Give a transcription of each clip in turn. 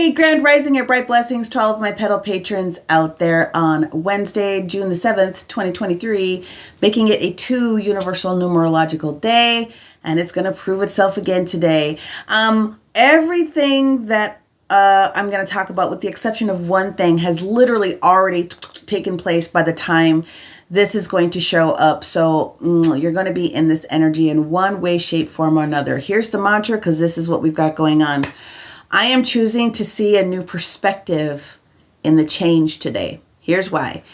Happy Grand Rising and Bright Blessings to all of my pedal patrons out there on Wednesday, June the 7th, 2023, making it a 2 universal numerological day, and it's going to prove itself again today. Everything that I'm going to talk about, with the exception of one thing, has literally already taken place by the time this is going to show up. So you're going to be in this energy in one way, shape, form, or another. Here's the mantra, because this is what we've got going on. I am choosing to see a new perspective in the change today. Here's why.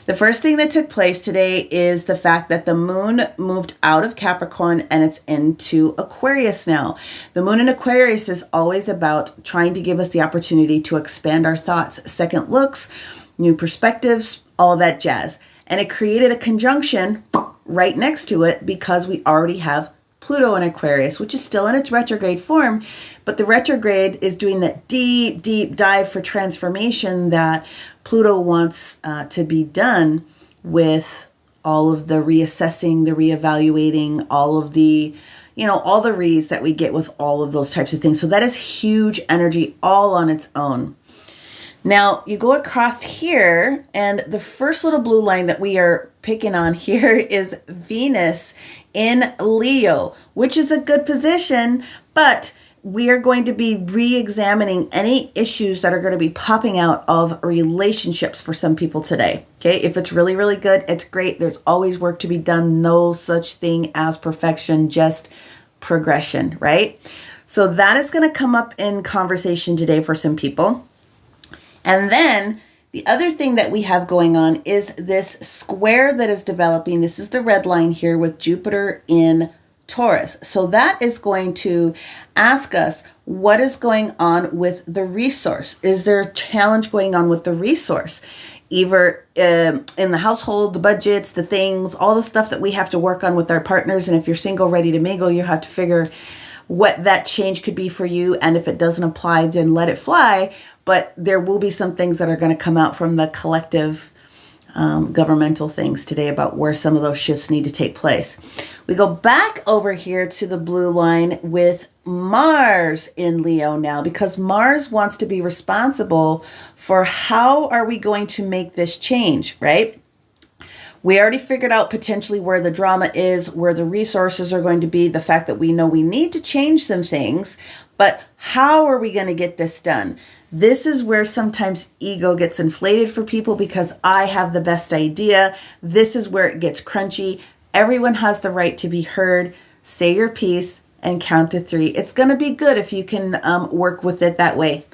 The first thing that took place today is the fact that the moon moved out of Capricorn and it's into Aquarius now. The moon in Aquarius is always about trying to give us the opportunity to expand our thoughts, second looks, new perspectives, all that jazz. And it created a conjunction right next to it because we already have Pluto in Aquarius, which is still in its retrograde form, but the retrograde is doing that deep, deep dive for transformation that Pluto wants to be done with all of the reassessing, the reevaluating, all of the, all the re's that we get with all of those types of things. So that is huge energy all on its own. Now you go across here, and the first little blue line that we are picking on here is Venus in Leo, which is a good position, but we are going to be re-examining any issues that are going to be popping out of relationships for some people today. Okay, if it's really, really good, it's great. There's always work to be done. No such thing as perfection, just progression, right? So that is going to come up in conversation today for some people. And then the other thing that we have going on is this square that is developing. This is the red line here with Jupiter in Taurus. So that is going to ask us, what is going on with the resource? Is there a challenge going on with the resource? Either in the household, the budgets, the things, all the stuff that we have to work on with our partners. And if you're single, ready to mingle, you have to figure what that change could be for you. And if it doesn't apply, then let it fly. But there will be some things that are going to come out from the collective governmental things today about where some of those shifts need to take place. We go back over here to the blue line with Mars in Leo now, because Mars wants to be responsible for how are we going to make this change, right? We already figured out potentially where the drama is, where the resources are going to be, the fact that we know we need to change some things, but how are we going to get this done? This is where sometimes ego gets inflated for people because I have the best idea. This is where it gets crunchy. Everyone has the right to be heard. Say your piece and count to 3. It's going to be good if you can work with it that way.